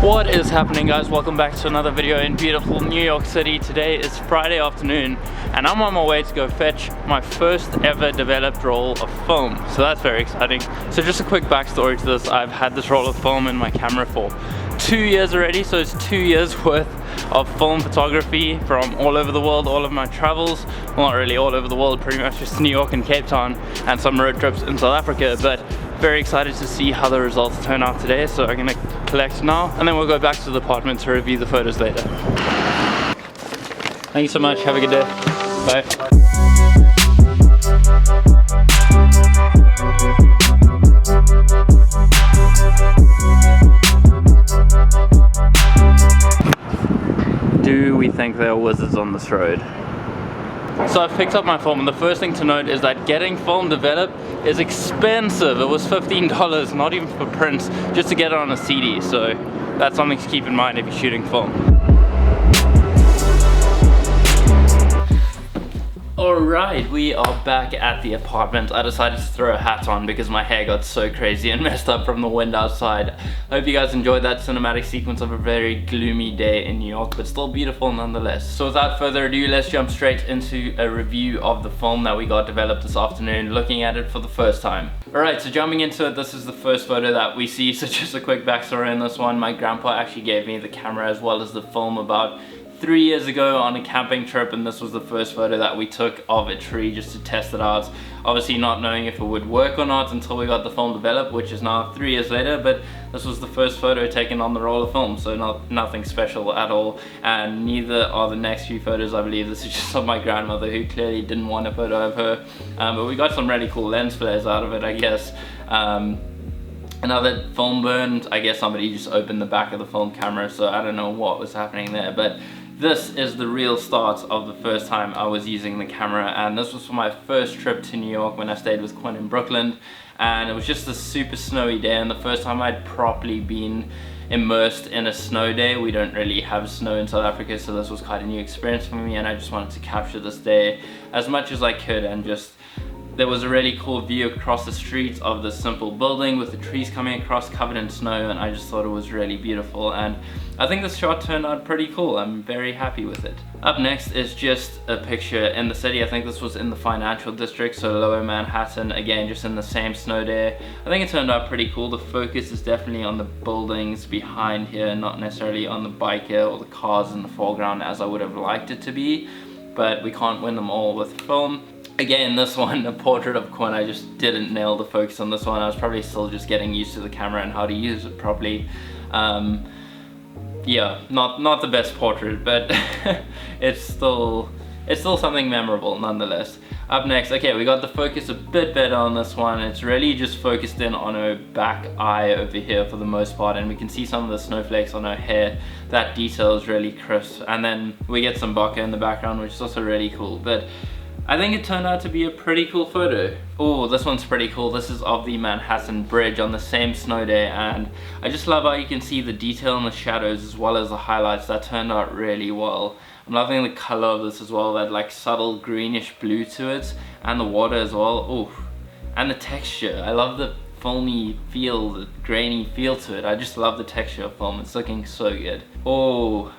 What is happening, guys? Welcome back to another video in beautiful New York City. Today is Friday afternoon and I'm on my way to go fetch my first ever developed roll of film, so that's very exciting. So just a quick backstory to this: I've had this roll of film in my camera for 2 years already, so it's 2 years worth of film photography from all over the world, all of my travels. Well, not really all over the world, pretty much just New York and Cape Town and some road trips in South Africa, but very excited to see how the results turn out today. So I'm gonna collect now and then we'll go back to the apartment to review the photos later. Thank you so much, have a good day. Bye. Do we think there are wizards on this road? So I've picked up my film, and the first thing to note is that getting film developed is expensive. It was $15, not even for prints, just to get it on a CD. So that's something to keep in mind if you're shooting film. Alright, we are back at the apartment. I decided to throw a hat on because my hair got so crazy and messed up from the wind outside. I hope you guys enjoyed that cinematic sequence of a very gloomy day in New York, but still beautiful nonetheless. So without further ado, let's jump straight into a review of the film that we got developed this afternoon, looking at it for the first time. Alright, so jumping into it, this is the first photo that we see. So just a quick backstory on this one. My grandpa actually gave me the camera as well as the film about 3 years ago on a camping trip, and this was the first photo that we took of a tree just to test it out. Obviously not knowing if it would work or not until we got the film developed, which is now 3 years later, but this was the first photo taken on the roll of film, so nothing special at all. And neither are the next few photos, I believe. This is just of my grandmother, who clearly didn't want a photo of her, but we got some really cool lens flares out of it, I guess. Another film burned. I guess somebody just opened the back of the film camera, so I don't know what was happening there, but this is the real start of the first time I was using the camera, and this was for my first trip to New York when I stayed with Quinn in Brooklyn, and it was just a super snowy day, and the first time I'd properly been immersed in a snow day. We don't really have snow in South Africa, so this was quite a new experience for me, and I just wanted to capture this day as much as I could. And just there was a really cool view across the street of this simple building with the trees coming across covered in snow, and I just thought it was really beautiful, and I think this shot turned out pretty cool. I'm very happy with it. Up next is just a picture in the city. I think this was in the financial district, so lower Manhattan, again just in the same snow day. I think it turned out pretty cool. The focus is definitely on the buildings behind here, not necessarily on the bike here or the cars in the foreground as I would have liked it to be, but we can't win them all with film. Again, this one, a portrait of Quinn, I just didn't nail the focus on this one. I was probably still just getting used to the camera and how to use it properly. Yeah, not the best portrait, but it's still something memorable nonetheless. Up next, okay, we got the focus a bit better on this one. It's really just focused in on her back eye over here for the most part, and we can see some of the snowflakes on her hair. That detail is really crisp, and then we get some bokeh in the background, which is also really cool. But I think it turned out to be a pretty cool photo. Oh, this one's pretty cool. This is of the Manhattan Bridge on the same snow day, and I just love how you can see the detail in the shadows as well as the highlights. That turned out really well. I'm loving the color of this as well, that like subtle greenish blue to it, and the water as well. Oh, and the texture. I love the filmy feel, the grainy feel to it. I just love the texture of film. It's looking so good. Oh,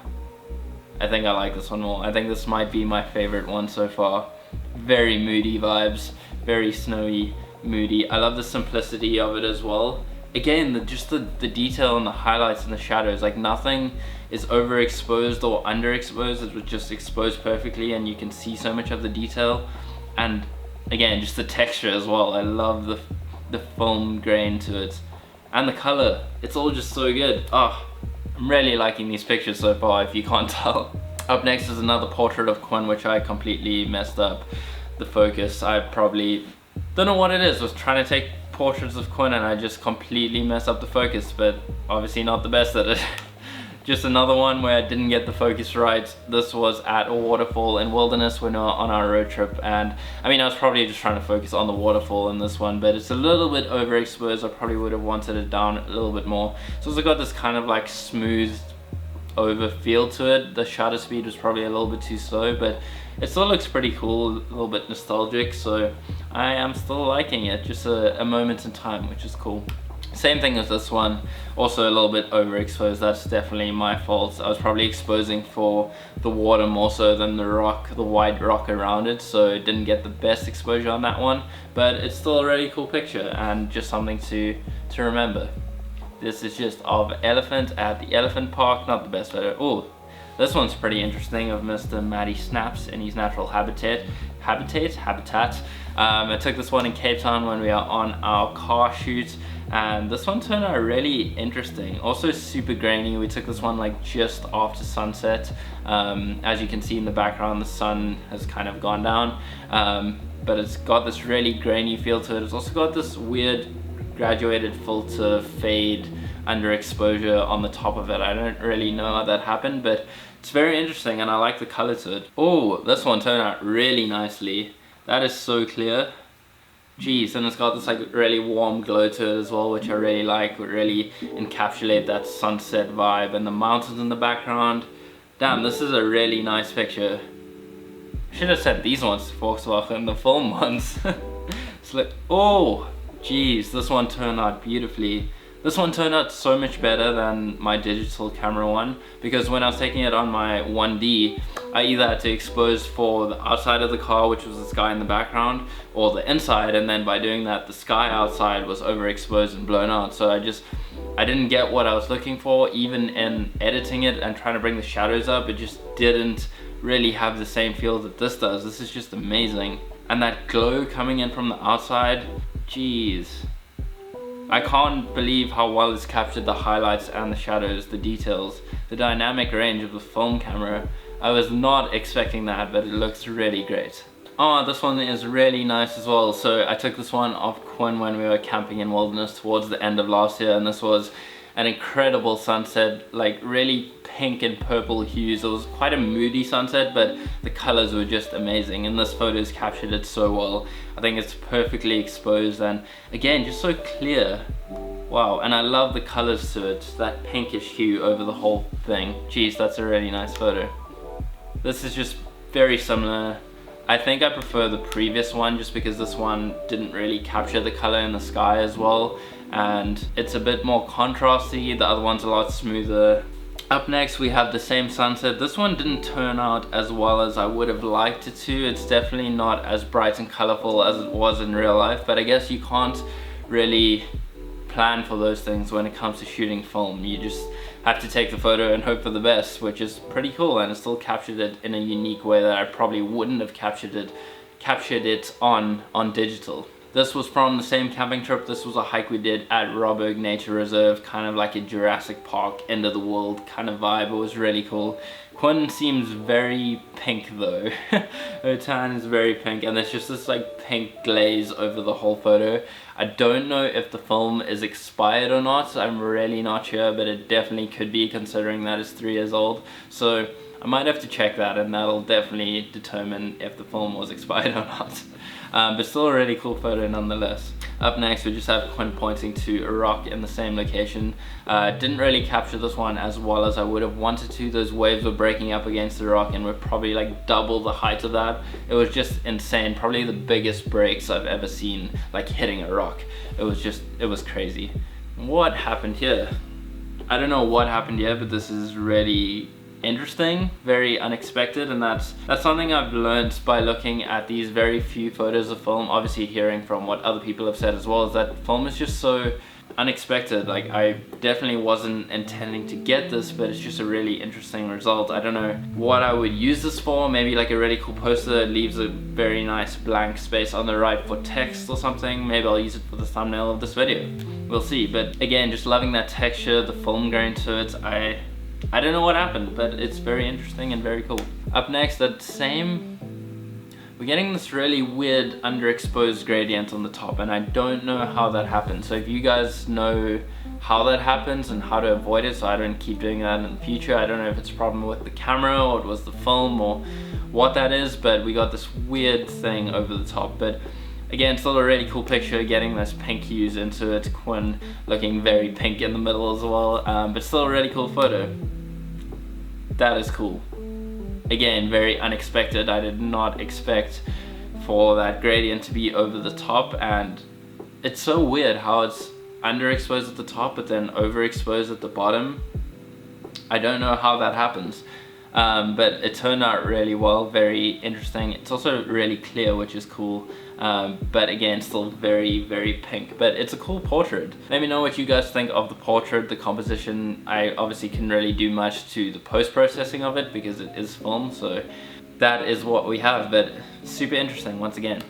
I think I like this one more. I think this might be my favorite one so far. Very moody vibes, very snowy, moody. I love the simplicity of it as well. Again, just the detail and the highlights and the shadows, like nothing is overexposed or underexposed. It was just exposed perfectly, and you can see so much of the detail. And again, just the texture as well. I love the foam grain to it, and the color. It's all just so good. Oh, I'm really liking these pictures so far, if you can't tell. Up next is another portrait of Quinn, which I completely messed up the focus. I probably don't know what it is. I was trying to take portraits of Quinn and I just completely messed up the focus, but obviously not the best at it. Just another one where I didn't get the focus right. This was at a waterfall in Wilderness when we were on our road trip, and I mean, I was probably just trying to focus on the waterfall in this one, but it's a little bit overexposed. I probably would have wanted it down a little bit more. So it's got this kind of like smooth over feel to it. The shutter speed was probably a little bit too slow, but it still looks pretty cool, a little bit nostalgic, so I am still liking it. Just a moment in time, which is cool. Same thing as this one, also a little bit overexposed. That's definitely my fault. I was probably exposing for the water more so than the rock, the white rock around it, so it didn't get the best exposure on that one, but it's still a really cool picture and just something to remember. This is just of elephant at the elephant park, not the best photo. Oh, this one's pretty interesting, of Mr. Matty Snaps in his natural habitat. I took this one in Cape Town when we are on our car shoot, and this one turned out really interesting. Also super grainy. We took this one like just after sunset. As you can see in the background, the sun has kind of gone down, but it's got this really grainy feel to it. It's also got this weird graduated filter fade underexposure on the top of it. I don't really know how that happened, but it's very interesting and I like the color to it. Oh, this one turned out really nicely. That is so clear. Jeez, and it's got this like really warm glow to it as well, which I really like. Would really encapsulate that sunset vibe, and the mountains in the background. Damn, this is a really nice picture. Should have said these ones to Volkswagen, the film ones. It's like, oh, jeez, this one turned out beautifully. This one turned out so much better than my digital camera one, because when I was taking it on my 1D, I either had to expose for the outside of the car, which was the sky in the background, or the inside, and then by doing that, the sky outside was overexposed and blown out. So I didn't get what I was looking for. Even in editing it and trying to bring the shadows up, it just didn't really have the same feel that this does. This is just amazing. And that glow coming in from the outside, jeez. I can't believe how well it's captured the highlights and the shadows, the details, the dynamic range of the film camera. I was not expecting that, but it looks really great. Oh, this one is really nice as well. So I took this one off Quinn when we were camping in Wilderness towards the end of last year, and this was an incredible sunset, like really pink and purple hues. It was quite a moody sunset, but the colors were just amazing, and this photo has captured it so well. I think it's perfectly exposed and again just so clear. Wow, and I love the colors to it, that pinkish hue over the whole thing. Geez, that's a really nice photo. This is just very similar. I think I prefer the previous one just because this one didn't really capture the color in the sky as well, and it's a bit more contrasty. The other one's a lot smoother. Up next we have the same sunset. This one didn't turn out as well as I would have liked it to. It's definitely not as bright and colorful as it was in real life, but I guess you can't really plan for those things when it comes to shooting film. You just have to take the photo and hope for the best, which is pretty cool, and it still captured it in a unique way that I probably wouldn't have captured it on digital. This was from the same camping trip. This was a hike we did at Robberg Nature Reserve, kind of like a Jurassic Park, end of the world kind of vibe. It was really cool. Quinn seems very pink though. Her tan is very pink, and there's just this like pink glaze over the whole photo. I don't know if the film is expired or not, I'm really not sure, but it definitely could be, considering that it's 3 years old. So I might have to check that, and that'll definitely determine if the film was expired or not. But still a really cool photo nonetheless. Up next we just have Quinn pointing to a rock in the same location. Didn't really capture this one as well as I would have wanted to. Those waves were breaking up against the rock and were probably like double the height of that. It was just insane. Probably the biggest breaks I've ever seen, like hitting a rock. It was crazy. What happened here? I don't know what happened here, but this is really interesting, very unexpected, and that's something I've learned by looking at these very few photos of film. Obviously hearing from what other people have said as well, is that film is just so unexpected. Like, I definitely wasn't intending to get this, but it's just a really interesting result. I don't know what I would use this for. Maybe like a really cool poster that leaves a very nice blank space on the right for text or something. Maybe I'll use it for the thumbnail of this video. We'll see. But again, just loving that texture, the film grain to it. I don't know what happened, but it's very interesting and very cool. Up next, we're getting this really weird underexposed gradient on the top, and I don't know how that happens. So if you guys know how that happens and how to avoid it so I don't keep doing that in the future, I don't know if it's a problem with the camera or it was the film or what that is, but we got this weird thing over the top. But again, still a really cool picture, getting those pink hues into it. Quinn looking very pink in the middle as well, but still a really cool photo. That is cool. Again, very unexpected. I did not expect for that gradient to be over the top, and it's so weird how it's underexposed at the top but then overexposed at the bottom. I don't know how that happens, but it turned out really well, very interesting. It's also really clear, which is cool, but again, still very, very pink, but it's a cool portrait. Let me know what you guys think of the portrait, the composition. I obviously couldn't really do much to the post-processing of it because it is film, so that is what we have, but super interesting once again.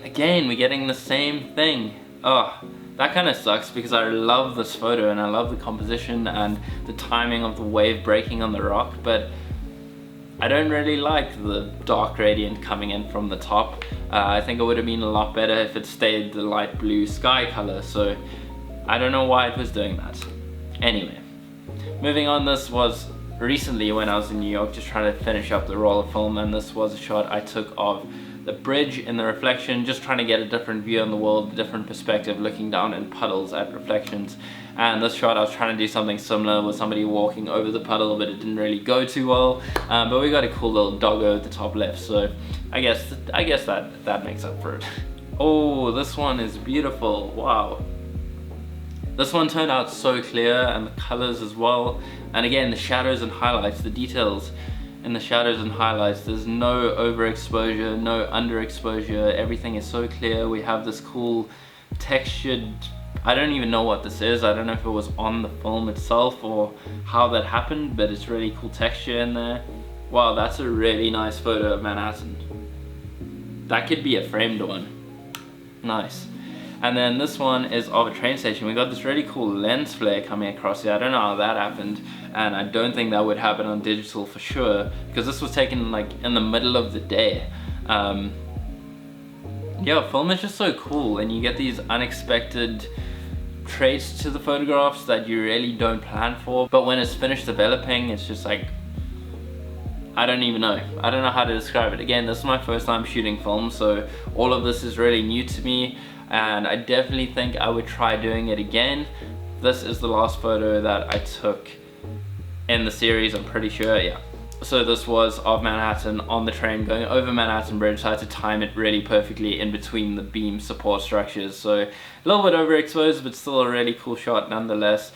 Again, we're getting the same thing. Oh, that kind of sucks because I love this photo and I love the composition and the timing of the wave breaking on the rock, but I don't really like the dark gradient coming in from the top. I think it would have been a lot better if it stayed the light blue sky color, so I don't know why it was doing that. Anyway, moving on, this was recently when I was in New York just trying to finish up the roll of film, and this was a shot I took of the bridge in the reflection, just trying to get a different view on the world, a different perspective, looking down in puddles at reflections. And this shot I was trying to do something similar with somebody walking over the puddle, but it didn't really go too well. But we got a cool little doggo at the top left, so I guess that makes up for it. Oh, this one is beautiful. Wow. This one turned out so clear, and the colors as well. And again, the shadows and highlights, the details in the shadows and highlights, there's no overexposure, no underexposure, everything is so clear. We have this cool textured, I don't even know what this is, I don't know if it was on the film itself or how that happened, but it's really cool texture in there. Wow, that's a really nice photo of Manhattan. That could be a framed one. Nice. And then this one is of a train station. We got this really cool lens flare coming across here. I don't know how that happened, and I don't think that would happen on digital for sure, because this was taken like in the middle of the day. Yeah, film is just so cool, and you get these unexpected traits to the photographs that you really don't plan for, but when it's finished developing, it's just like, I don't even know. I don't know how to describe it. Again, this is my first time shooting film, so all of this is really new to me, and I definitely think I would try doing it again. This is the last photo that I took in the series, I'm pretty sure, yeah. So this was of Manhattan on the train going over Manhattan Bridge, so I had to time it really perfectly in between the beam support structures. So a little bit overexposed, but still a really cool shot nonetheless.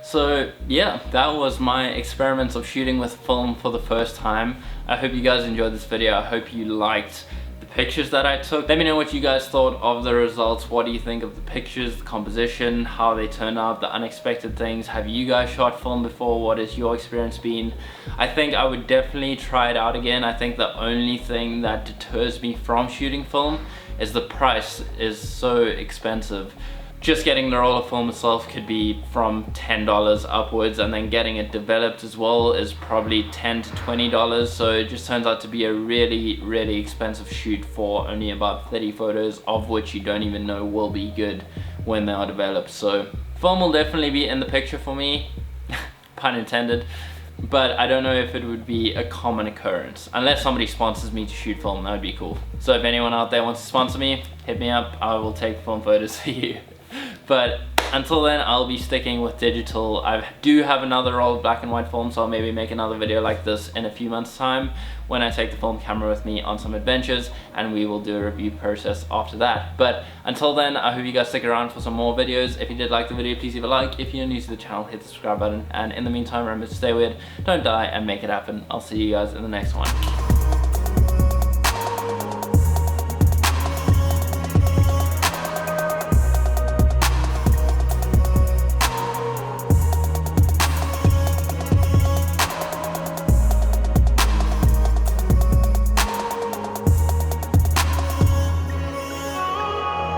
So yeah, that was my experiments of shooting with film for the first time. I hope you guys enjoyed this video. I hope you liked the pictures that I took. Let me know what you guys thought of the results. What do you think of the pictures, the composition, how they turned out, the unexpected things? Have you guys shot film before? What has your experience been? I think I would definitely try it out again. I think the only thing that deters me from shooting film is the price is so expensive. Just getting the roll of film itself could be from $10 upwards, and then getting it developed as well is probably $10 to $20, so it just turns out to be a really, really expensive shoot for only about 30 photos, of which you don't even know will be good when they are developed. So film will definitely be in the picture for me, pun intended, but I don't know if it would be a common occurrence. Unless somebody sponsors me to shoot film, that would be cool. So if anyone out there wants to sponsor me, hit me up, I will take film photos for you. But until then, I'll be sticking with digital. I do have another roll of black and white film, so I'll maybe make another video like this in a few months' time when I take the film camera with me on some adventures, and we will do a review process after that. But until then, I hope you guys stick around for some more videos. If you did like the video, please leave a like. If you're new to the channel, hit the subscribe button. And in the meantime, remember to stay weird, don't die, and make it happen. I'll see you guys in the next one.